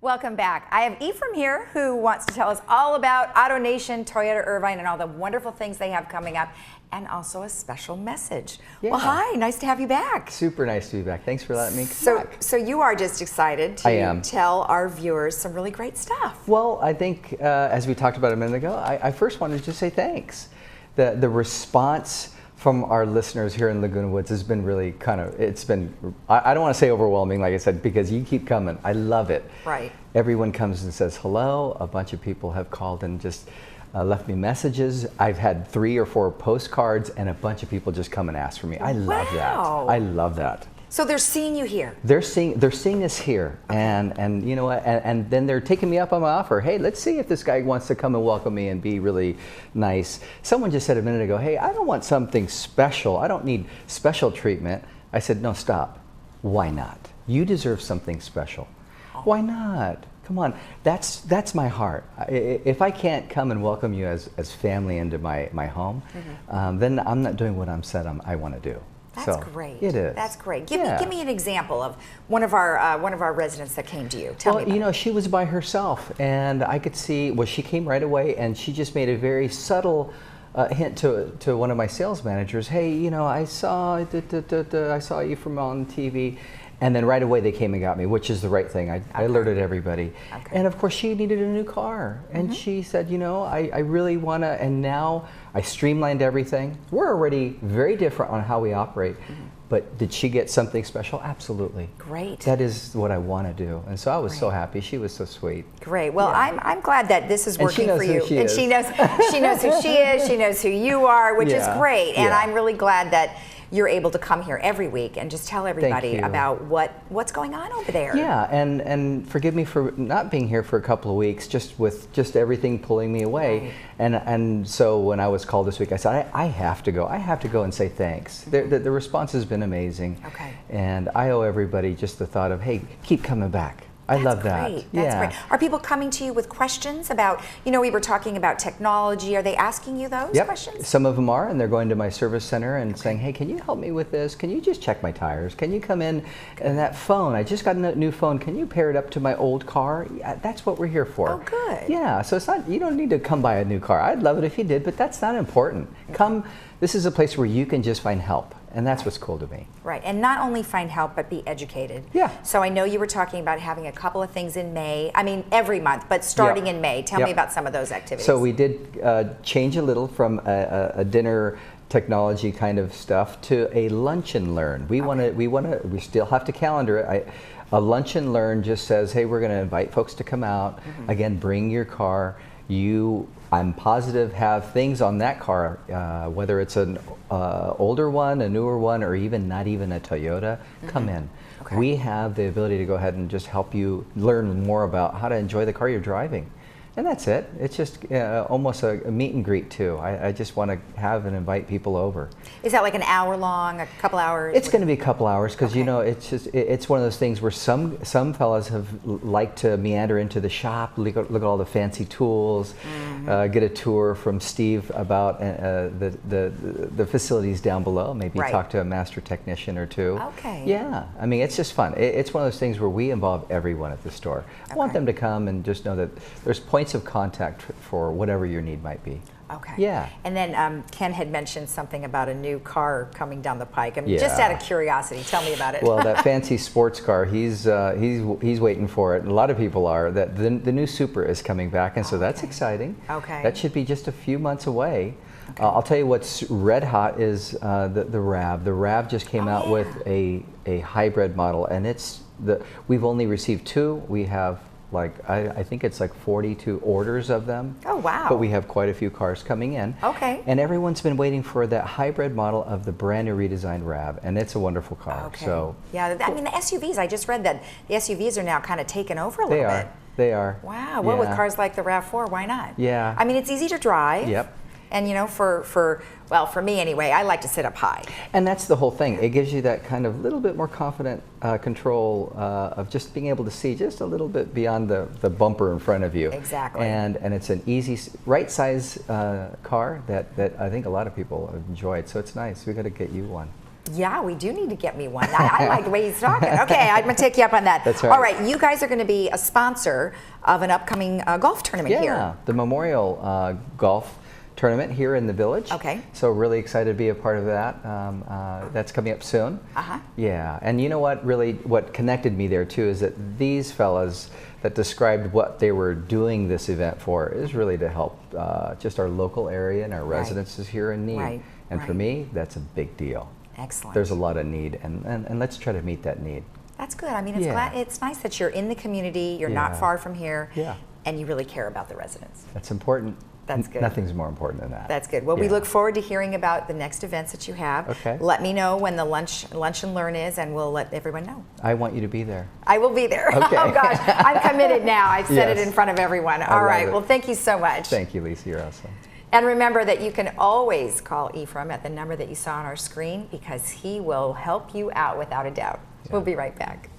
Welcome back. I have Ephraim here who wants to tell us all about Autonation, Toyota Irvine, and all the wonderful things they have coming up, and also a special message. Yeah. Well, hi, nice to have you back. Super nice to be back. Thanks for letting me come back. So you are just excited to tell our viewers some really great stuff. Well, I think, as we talked about a minute ago, I first wanted to just say thanks. The response from our listeners here in Laguna Woods has been really it's been, I don't want to say overwhelming, like I said, because you keep coming. I love it. Right. Everyone comes and says hello. A bunch of people have called and just left me messages. I've had 3 or 4 postcards, and a bunch of people just come and ask for me. I love that. I love that. So they're seeing you here. They're seeing us here, okay. and you know what? And then they're taking me up on my offer. Hey, let's see if this guy wants to come and welcome me and be really nice. Someone just said a minute ago, hey, I don't want something special. I don't need special treatment. I said, no, stop. Why not? You deserve something special. Oh. Why not? Come on. That's my heart. If I can't come and welcome you as family into my home, then I'm not doing what I'm said I want to do. That's great. It is. That's great. Give me an example of one of our residents that came to you. Tell me about you know, she was by herself, and I could see. Well, she came right away, and she just made a very subtle hint to one of my sales managers. Hey, you know, I saw you from on TV. And then right away they came and got me, which is the right thing. I alerted everybody. Okay. And of course she needed a new car. And she said, you know, I really want to, and now I streamlined everything. We're already very different on how we operate. But did she get something special? Absolutely. Great. That is what I want to do. And so I was so happy. She was so sweet. Great. Well, I'm glad that this is working for you. And she knows who she is, she knows who you are, which is great. And I'm really glad that you're able to come here every week and just tell everybody about what's going on over there. Yeah, and forgive me for not being here for a couple of weeks, just everything pulling me away. Right. And so when I was called this week, I said, I have to go. I have to go and say thanks. The response has been amazing. Okay. And I owe everybody just the thought of, hey, keep coming back. I love that. That's great. Are people coming to you with questions about, you know, we were talking about technology. Are they asking you those questions? Some of them are, and they're going to my service center and saying, hey, can you help me with this? Can you just check my tires? Can you come in? And that phone, I just got a new phone. Can you pair it up to my old car? Yeah, that's what we're here for. Oh, good. Yeah, so it's not, you don't need to come buy a new car. I'd love it if you did, but that's not important. Come, this is a place where you can just find help. And that's what's cool to me. Right, and not only find help, but be educated. Yeah. So I know you were talking about having a couple of things in May. I mean, every month, but starting in May. Tell me about some of those activities. So we did change a little from a dinner technology kind of stuff to a lunch and learn. We still have to calendar it. A lunch and learn just says, hey, we're going to invite folks to come out. Again, bring your car. I'm positive have things on that car, whether it's an older one, a newer one, or even not even a Toyota, come in. Okay. We have the ability to go ahead and just help you learn more about how to enjoy the car you're driving. And that's it. It's just almost a meet and greet too. I just want to have and invite people over. Is that like an hour long, a couple hours? It's going to be a couple hours because you know it's one of those things where some fellas have liked to meander into the shop, look at all the fancy tools, get a tour from Steve about the facilities down below. Maybe talk to a master technician or two. Okay. Yeah, I mean it's just fun. It's one of those things where we involve everyone at the store. I want them to come and just know that there's points of contact for whatever your need might be. Okay. Yeah. And then Ken had mentioned something about a new car coming down the pike. I mean, just out of curiosity, tell me about it. Well, that fancy sports car, he's waiting for it. And a lot of people are. That the new Super is coming back, and so that's exciting. Okay. That should be just a few months away. Okay. I'll tell you what's red hot is the RAV. The RAV just came out with a hybrid model, and we've only received 2. We have I think it's like 42 orders of them. Oh, wow. But we have quite a few cars coming in. Okay. And everyone's been waiting for that hybrid model of the brand new redesigned RAV, and it's a wonderful car. Okay. So yeah, I mean the SUVs, I just read that the SUVs are now kind of taken over a little bit. They are. Wow. Well, with cars like the RAV4, why not? Yeah. I mean, it's easy to drive. Yep. And you know, for me anyway, I like to sit up high. And that's the whole thing. It gives you that kind of little bit more confident control of just being able to see just a little bit beyond the bumper in front of you. Exactly. And it's an easy, right size car that I think a lot of people have enjoyed. So it's nice. We got to get you one. Yeah, we do need to get me one. I like the way he's talking. Okay, I'm going to take you up on that. That's right. All right, you guys are going to be a sponsor of an upcoming golf tournament here. Yeah, the Memorial Golf Tournament here in the village. Okay. So really excited to be a part of that. That's coming up soon. Yeah, and you know what really, what connected me there too is that these fellas that described what they were doing this event for is really to help just our local area and our residences here in need. And for me, that's a big deal. Excellent. There's a lot of need, and let's try to meet that need. That's good. I mean, it's nice that you're in the community, you're not far from here, and you really care about the residents. That's important. That's good. Nothing's more important than that. That's good. Well, we look forward to hearing about the next events that you have. Okay. Let me know when the lunch and learn is, and we'll let everyone know. I want you to be there. I will be there. Okay. Oh gosh, I'm committed now. I've said it in front of everyone. All right. it. Well, thank you so much. Thank you, Lisa. You're awesome. And remember that you can always call Ephraim at the number that you saw on our screen because he will help you out without a doubt. We'll be right back.